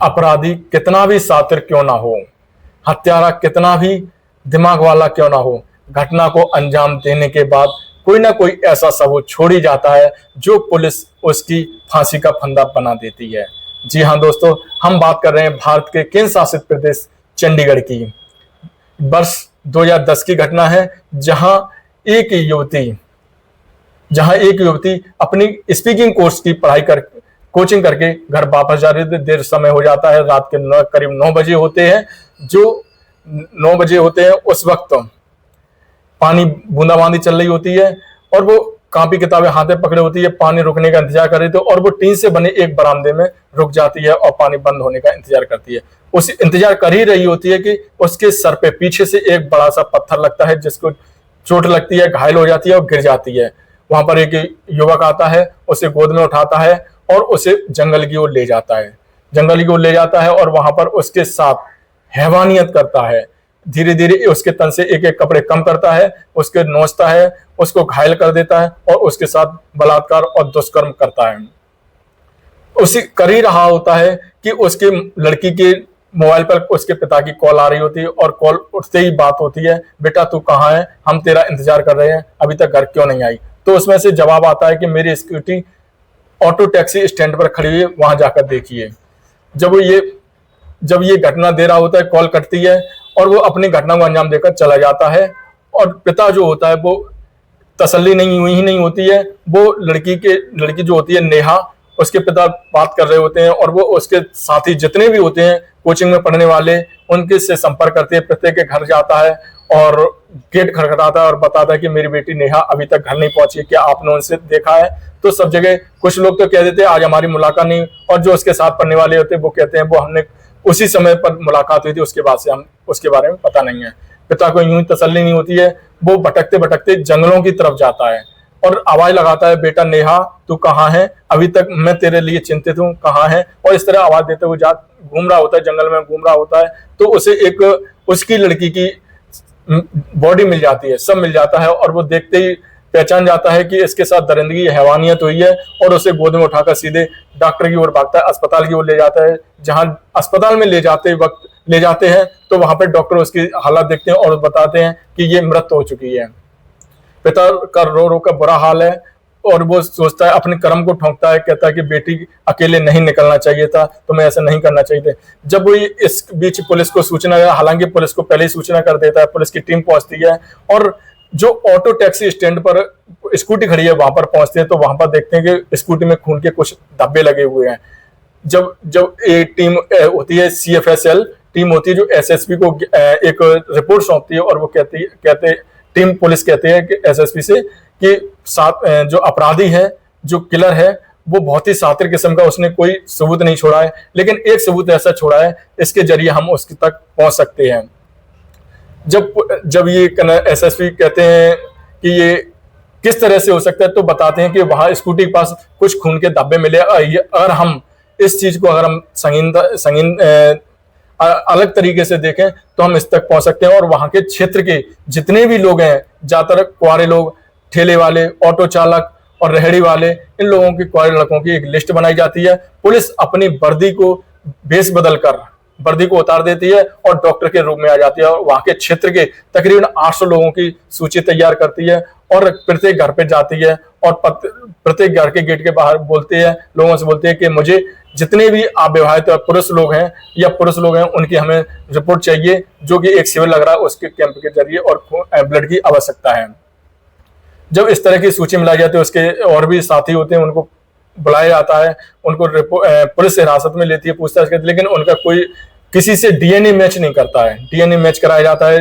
अपराधी कितना भी शातिर क्यों ना हो, हत्यारा कितना भी दिमाग वाला क्यों ना हो, घटना को अंजाम देने के बाद कोई ना कोई ऐसा सबूत छोड़ ही जाता है जो पुलिस उसकी फांसी का फंदा बना देती है। जी हाँ दोस्तों, हम बात कर रहे हैं भारत के केंद्र शासित प्रदेश चंडीगढ़ की। वर्ष 2010 की घटना है, जहां एक युवती अपनी स्पीकिंग कोर्स की पढ़ाई कर कोचिंग करके घर वापस जा रही थी। देर समय हो जाता है, रात के करीब 9 बजे होते हैं। जो 9 बजे होते हैं उस वक्त पानी बूंदाबांदी चल रही होती है और वो कॉपी किताबें हाथ में पकड़े होती है, पानी रुकने का इंतजार कर रही थी और वो टीन से बने एक बरामदे में रुक जाती है और पानी बंद होने का इंतजार करती है। उस इंतजार कर ही रही होती है कि उसके सर पे पीछे से एक बड़ा सा पत्थर लगता है, जिसको चोट लगती है, घायल हो जाती है और गिर जाती है। वहां पर एक युवक आता है, उसे गोद में उठाता है और उसे जंगल की ओर ले जाता है और वहां पर उसके साथ हैवानियत करता है। धीरे धीरे उसके तन से एक एक कपड़े कम करता है, उसके नोचता है, उसको घायल कर देता है और उसके साथ बलात्कार और दुष्कर्म करता है। उसी कर ही रहा होता है कि उसके लड़की के मोबाइल पर उसके पिता की कॉल आ रही होती है और कॉल उठते ही बात होती है, बेटा तू कहाँ है, हम तेरा इंतजार कर रहे हैं, अभी तक घर क्यों नहीं आई। तो उसमें से जवाब आता है कि मेरी स्कूटी ऑटो टैक्सी स्टैंड पर खड़ी हुई है, वहां जाकर देखिए। जब ये घटना दे रहा होता है, कॉल कटती है और वो अपनी घटना को अंजाम देकर चला जाता है। और पिता जो होता है वो तसल्ली नहीं हुई ही नहीं होती है। वो लड़की जो होती है नेहा, उसके पिता बात कर रहे होते हैं और वो उसके साथी जितने भी होते हैं कोचिंग में पढ़ने वाले, उनके से संपर्क करते हैं। प्रत्येक के घर जाता है और गेट खटखटाता है और बताता है कि मेरी बेटी नेहा अभी तक घर नहीं पहुंची, क्या आपने उनसे देखा है। तो सब जगह कुछ लोग तो कह देते हैं आज हमारी मुलाकात नहीं, और जो उसके साथ पढ़ने वाले होते हैं वो कहते हैं वो हमने उसी समय पर मुलाकात हुई थी, उसके बाद से हम उसके बारे में पता नहीं है। पिता को यूं ही तसल्ली नहीं होती है, वो भटकते भटकते जंगलों की तरफ जाता है और आवाज लगाता है, बेटा नेहा तू कहाँ है, अभी तक मैं तेरे लिए चिंतित हूँ, कहाँ है। और इस तरह आवाज देते हुए घूम रहा होता है, जंगल में घूम रहा होता है। तो उसे एक उसकी लड़की की बॉडी मिल जाती है, सब मिल जाता है और वो देखते ही पहचान जाता है कि इसके साथ दरिंदगी हैवानियत हुई है और उसे गोद में उठाकर सीधे डॉक्टर की ओर भागता है, अस्पताल की ओर ले जाता है। जहां अस्पताल में ले जाते हैं तो वहां पर डॉक्टर उसकी हालत देखते हैं और बताते हैं कि ये मृत हो चुकी है। पिता का रो रो का बुरा हाल है और वो सोचता है, अपने कर्म को ठोंकता है, कहता है कि बेटी अकेले नहीं निकलना चाहिए था, तुम्हें ऐसा नहीं करना चाहिए था। जब वो इस बीच पुलिस को सूचना, हालांकि पुलिस को पहले ही सूचना कर देता है, पुलिस की टीम पहुंचती है और जो ऑटो टैक्सी स्टैंड पर स्कूटी खड़ी है वहां पर पहुंचते हैं तो वहां पर देखते हैं कि स्कूटी में खून के कुछ धब्बे लगे हुए हैं। जब एक टीम होती है, CFSL टीम होती है जो SSP को एक रिपोर्ट सौंपती है और वो टीम पुलिस कहते हैं कि SSP से कि जो अपराधी है, जो किलर है, वो बहुत ही शातिर किस्म का, उसने कोई सबूत नहीं छोड़ा है, लेकिन एक सबूत ऐसा छोड़ा है इसके जरिए हम उसके तक पहुंच सकते हैं। जब ये SSP कहते हैं कि ये किस तरह से हो सकता है तो बताते हैं कि वहां स्कूटी के पास कुछ खून के धब्बे मिले। अगर हम इस चीज को संगीन अलग तरीके से देखें तो हम इस तक पहुंच सकते हैं। और वहां के क्षेत्र के जितने भी लोग हैं, ज्यादातर कुंवारे लोग, ठेले वाले, ऑटो चालक और रेहड़ी वाले, इन लोगों की, कुंवारे लड़कों की एक लिस्ट बनाई जाती है। पुलिस अपनी वर्दी को भेष बदल कर वर्दी को उतार देती है और डॉक्टर के रूप में आ जाती है और वहां के क्षेत्र के तकरीबन 800 लोगों की सूची तैयार करती है और प्रत्येक घर पे जाती है और प्रत्येक घर के गेट के बाहर लोगों से बोलती है कि मुझे जितने भी अविवाहित पुरुष लोग हैं उनकी हमें रिपोर्ट चाहिए, जो कि एक सिविल लग रहा है उसके कैंप के जरिए, और ब्लड की आवश्यकता है। जब इस तरह की सूची मिलाई जाती है, उसके और भी साथी होते हैं, उनको बुलाया जाता है, उनको पुलिस हिरासत में लेती है, पूछताछ करती है, लेकिन उनका कोई किसी से DNA मैच नहीं करता है। DNA मैच कराया जाता है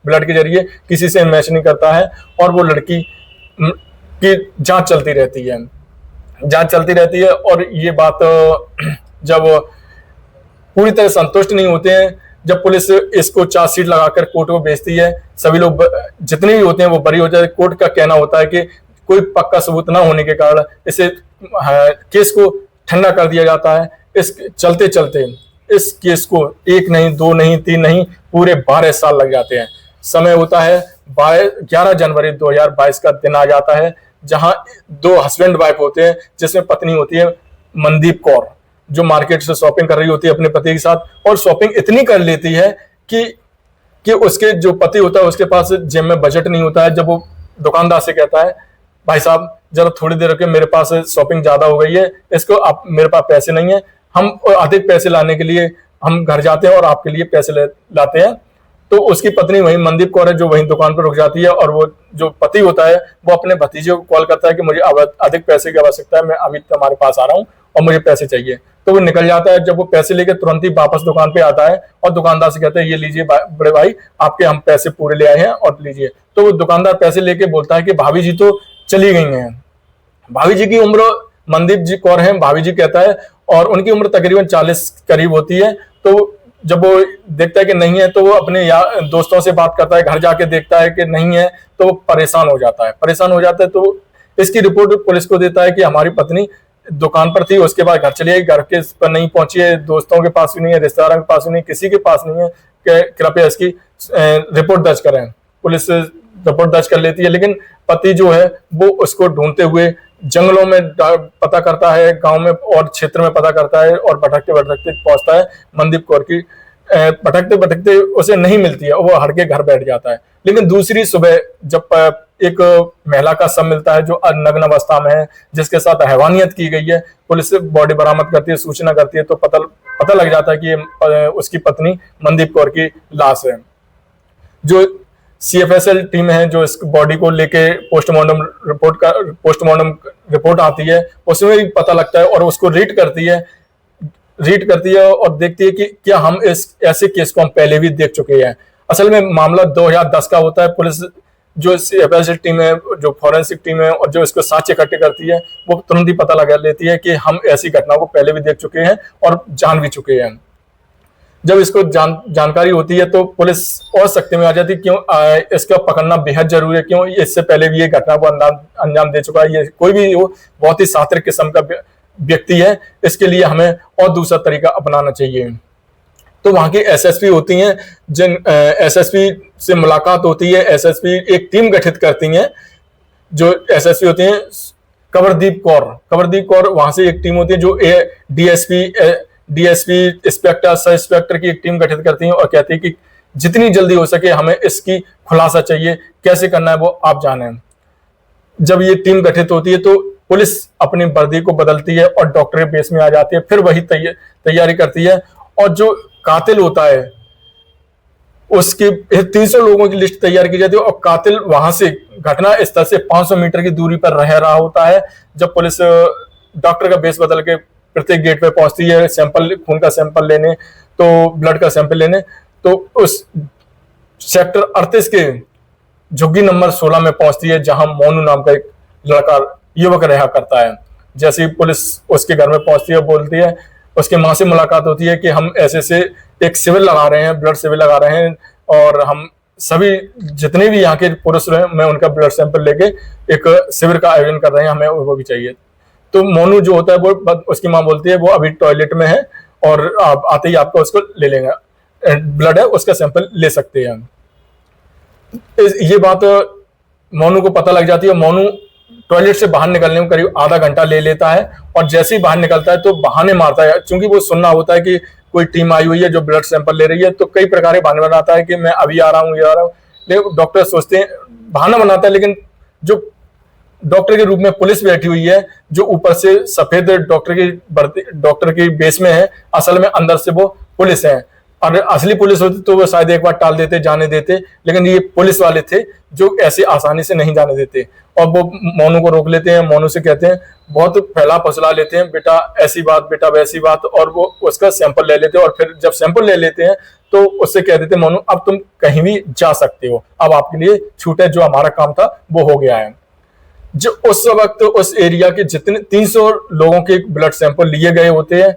ब्लड के जरिए, किसी से मैच नहीं करता है और वो लड़की की जांच चलती रहती है। और ये बात जब पूरी तरह संतुष्ट नहीं होते हैं, जब पुलिस इसको चार्जशीट लगाकर कोर्ट को भेजती है, सभी लोग जितने भी होते हैं वो बरी हो जाते हैं। कोर्ट का कहना होता है कि कोई पक्का सबूत ना होने के कारण इसे केस को ठंडा कर दिया जाता है। इस चलते चलते इस केस को 1 नहीं, 2 नहीं, 3 नहीं, पूरे 12 साल लग जाते हैं। समय होता है 11 जनवरी 2022 का दिन आ जाता है, जहां 2 हस्बैंड वाइफ होते हैं, जिसमें पत्नी होती है मनदीप कौर। जो मार्केट से शॉपिंग कर रही होती है अपने पति के साथ, और शॉपिंग इतनी कर लेती है कि उसके जो पति होता है उसके पास जेब में बजट नहीं होता है। जब वो दुकानदार से कहता है भाई साहब जरा थोड़ी देर रुके, मेरे पास शॉपिंग ज्यादा हो गई है, इसको आप, मेरे पास पैसे नहीं है, हम अधिक पैसे लाने के लिए हम घर जाते हैं और आपके लिए पैसे लाते हैं। तो उसकी पत्नी वही मनदीप कौर है जो वहीं दुकान पर रुक जाती है, और वो जो पति होता है वो अपने भतीजे को कॉल करता है कि मुझे अधिक पैसे की आवश्यकता है, मैं अभी तुम्हारे पास आ रहा हूँ और मुझे पैसे चाहिए। तो वो निकल जाता है। जब वो पैसे लेके तुरंत ही वापस दुकान पे आता है और दुकानदार से कहता है ये लीजिए बड़े भाई, आपके हम पैसे पूरे ले आए हैं और लीजिए। तो वो दुकानदार पैसे लेके बोलता है कि भाभी जी तो चली गई हैं। भाभी जी की उम्र मनदीप जी कौर है, भाभी जी कहता है, और उनकी उम्र तकरीबन 40 करीब होती है। तो जब वो देखता है कि नहीं है तो वो अपने दोस्तों से बात करता है, घर जाके देखता है कि नहीं है, तो वो परेशान हो जाता है। तो इसकी रिपोर्ट पुलिस को देता है कि हमारी पत्नी दुकान पर थी, उसके बाद घर चली गई, घर के पर नहीं पहुंची है, दोस्तों के पास भी नहीं है, रिश्तेदारों के पास भी नहीं, किसी के पास नहीं है, कृपया इसकी रिपोर्ट दर्ज करें। पुलिस रिपोर्ट दर्ज कर लेती है, लेकिन पति जो है वो उसको ढूंढते हुए जंगलों में पता करता है, गांव में और क्षेत्र में पता करता है, और भटकते भटकते पहुंचता है मनदीप कौर की। भटकते भटकते उसे नहीं मिलती है, वो हट के घर बैठ जाता है। लेकिन दूसरी सुबह जब एक महिला का शव मिलता है जो नग्न अवस्था में है, जिसके साथ हैवानियत की गई है, पुलिस बॉडी बरामद करती है, सूचना करती है, तो पता लग जाता है कि ये उसकी पत्नी मनदीप कौर की लाश है। जो CFSL टीम है जो इस बॉडी को लेके पोस्टमार्टम रिपोर्ट आती है, उसमें भी पता लगता है, और उसको रीड करती है और देखती है कि क्या हम इस ऐसे केस को हम पहले भी देख चुके हैं। असल में मामला 2010 का होता है। पुलिस जो CFSL टीम है, जो फॉरेंसिक टीम है, और जो इसको साक्ष्य इकट्ठे करती है, वो तुरंत ही पता लगा लेती है कि हम ऐसी घटनाओं को पहले भी देख चुके हैं और जान भी चुके हैं। जब इसको जानकारी होती है तो पुलिस और सख्ती में आ जाती है, क्यों इसका पकड़ना बेहद जरूरी है, क्यों इससे पहले भी ये घटना को अंजाम दे चुका है, ये कोई भी वो बहुत ही सातिर किस्म का व्यक्ति है, इसके लिए हमें और दूसरा तरीका अपनाना चाहिए। तो वहां की SSP होती हैं, जिन SSP से मुलाकात होती है, SSP एक टीम गठित करती हैं, जो SSP होती हैं कंवरदीप कौर वहां से एक टीम होती है जो DSP इंस्पेक्टर सब इंस्पेक्टर की एक टीम गठित करती है और कहती है कि जितनी जल्दी हो सके हमें इसकी खुलासा चाहिए, कैसे करना है वो आप जाने। जब ये टीम गठित होती है तो पुलिस अपनी वर्दी को बदलती है और डॉक्टर बेस में आ जाती है, फिर वही तैयारी करती है, और जो कातिल होता है उसकी 300 लोगों की लिस्ट तैयार की जाती है, और कातिल वहां से घटना स्थल से 500 मीटर की दूरी पर रह रहा होता है। जब पुलिस डॉक्टर का बेस बदल के प्रत्येक गेट पे पहुंचती है खून का सैंपल लेने, तो ब्लड का सैंपल लेने, तो उस सेक्टर 38 के झुग्गी नंबर 16 में पहुंचती है, जहां मोनू नाम का एक युवक रहा करता है। जैसे ही पुलिस उसके घर में पहुंचती है, बोलती है, उसके मां से मुलाकात होती है कि हम ऐसे से एक शिविर लगा रहे हैं, ब्लड शिविर लगा रहे हैं, और हम सभी जितने भी यहाँ के पुरुष रहे मैं उनका ब्लड सैंपल लेके एक शिविर का आयोजन कर रहे हैं, हमें वो भी चाहिए। तो मोनू जो होता है वो, उसकी मां बोलती है वो अभी टॉयलेट में है और आप आते ही आपको उसको ले लेंगे, ब्लड है उसका सैंपल ले सकते हैं। ये बात मोनू को पता लग जाती है। मोनू टॉयलेट से बाहर निकलने में करीब आधा घंटा ले लेता है, और जैसे ही बाहर निकलता है तो बहाने मारता है, क्योंकि वो सुनना होता है कि कोई टीम आई हुई है जो ब्लड सैंपल ले रही है, तो कई प्रकार के बहाने बनाता है कि मैं अभी आ रहा हूँ, ये आ रहा हूँ। लेकिन डॉक्टर सोचते हैं, बहाना बनाता है, लेकिन जो डॉक्टर के रूप में पुलिस बैठी हुई है, जो ऊपर से सफेद डॉक्टर की बेस में है, असल में अंदर से वो पुलिस है। और असली पुलिस होती तो वो शायद एक बार टाल देते, जाने देते, लेकिन ये पुलिस वाले थे जो ऐसे आसानी से नहीं जाने देते, और वो मोनू को रोक लेते हैं। मोनू से कहते हैं, बहुत फैला फसला लेते हैं, बेटा ऐसी बात, बेटा वैसी बात, और वो उसका सैंपल ले लेते हैं। और फिर जब सैंपल ले लेते हैं तो उससे कह देते, मोनू अब तुम कहीं भी जा सकते हो, अब आपके लिए छूट है, जो हमारा काम था वो हो गया है। जो उस वक्त उस एरिया के जितने 300 लोगों के ब्लड सैंपल लिए गए होते हैं,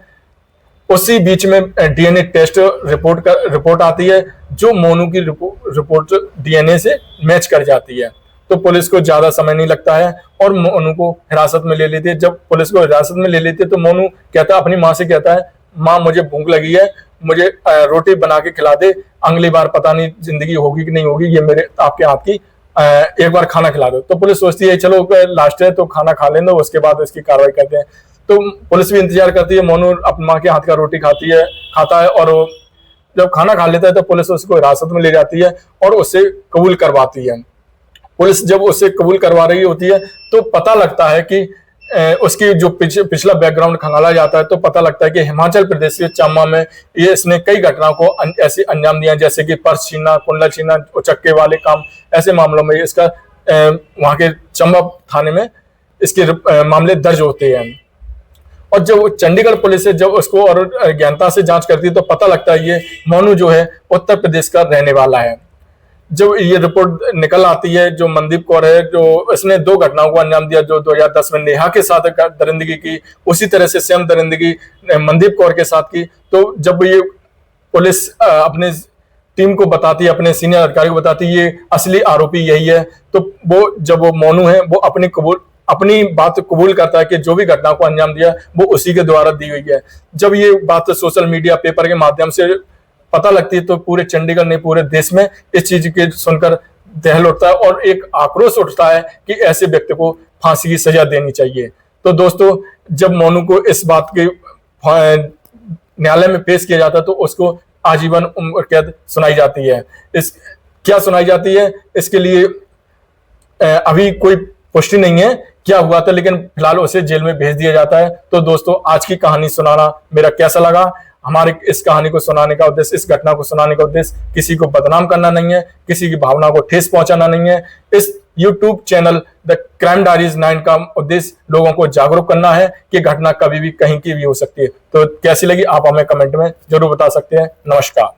उसी बीच में DNA टेस्ट रिपोर्ट आती है, जो मोनू की रिपोर्ट DNA से मैच कर जाती है। तो पुलिस को ज्यादा समय नहीं लगता है और मोनू को हिरासत में ले लेती है। जब पुलिस को हिरासत में ले लेती है तो मोनू कहता है, अपनी माँ से कहता है, माँ मुझे भूख लगी है, मुझे रोटी बना के खिला दे, अगली बार पता नहीं जिंदगी होगी कि नहीं होगी, ये मेरे आपके हाथ की एक बार खाना खिला दो। तो पुलिस सोचती है चलो लास्ट है तो खाना खा लें, उसके बाद इसकी कार्रवाई करते हैं। तो पुलिस भी इंतजार करती है। मोनू अपनी माँ के हाथ का रोटी खाता है और जब खाना खा लेता है तो पुलिस उसको हिरासत में ले जाती है और उससे कबूल करवाती है। पुलिस जब उससे कबूल करवा रही होती है तो पता लगता है कि उसकी जो पिछला बैकग्राउंड खंगाला जाता है तो पता लगता है कि हिमाचल प्रदेश के चंबा में ये इसने कई घटनाओं को ऐसे अंजाम दिया, जैसे कि पर्स छीनना, कुंडल छीनना, उचक्के वाले काम। ऐसे मामलों में इसका वहां के चंबा थाने में इसके मामले दर्ज होते हैं। और जब चंडीगढ़ पुलिस जब उसको और गहनता से जांच करती है तो पता लगता है ये मोनू जो है उत्तर प्रदेश का रहने वाला है। जब ये रिपोर्ट निकल आती है, जो मनदीप कौर है, जो इसने 2 घटनाओं को अंजाम दिया जो 2010 में नेहा के साथ दरिंदगी की, उसी तरह से सेम दरिंदगी मनदीप कौर के साथ की। तो जब ये पुलिस अपने टीम को बताती है, अपने सीनियर अधिकारी को बताती है ये असली आरोपी यही है, तो वो जब वो मोनू है वो अपनी बात कबूल करता है कि जो भी घटना को अंजाम दिया वो उसी के द्वारा दी हुई है। जब ये बात सोशल मीडिया, पेपर के माध्यम से पता लगती है तो पूरे चंडीगढ़ ने, पूरे देश में इस चीज के सुनकर दहल उठता है और एक आक्रोश उठता है कि ऐसे व्यक्ति को फांसी की सजा देनी चाहिए। तो दोस्तों, जब मोनू को इस बात के न्यायालय में पेश किया जाता है तो उसको आजीवन उम्र कैद सुनाई जाती है। क्या सुनाई जाती है इसके लिए अभी कोई पुष्टि नहीं है क्या हुआ था, लेकिन फिलहाल उसे जेल में भेज दिया जाता है। तो दोस्तों, आज की कहानी सुनाना मेरा कैसा लगा? हमारे इस कहानी को सुनाने का उद्देश्य, इस घटना को सुनाने का उद्देश्य किसी को बदनाम करना नहीं है, किसी की भावना को ठेस पहुंचाना नहीं है। इस YouTube channel the crime diaries 9 का उद्देश्य लोगों को जागरूक करना है कि घटना कभी भी कहीं की भी हो सकती है। तो कैसी लगी आप हमें कमेंट में जरूर बता सकते हैं। नमस्कार।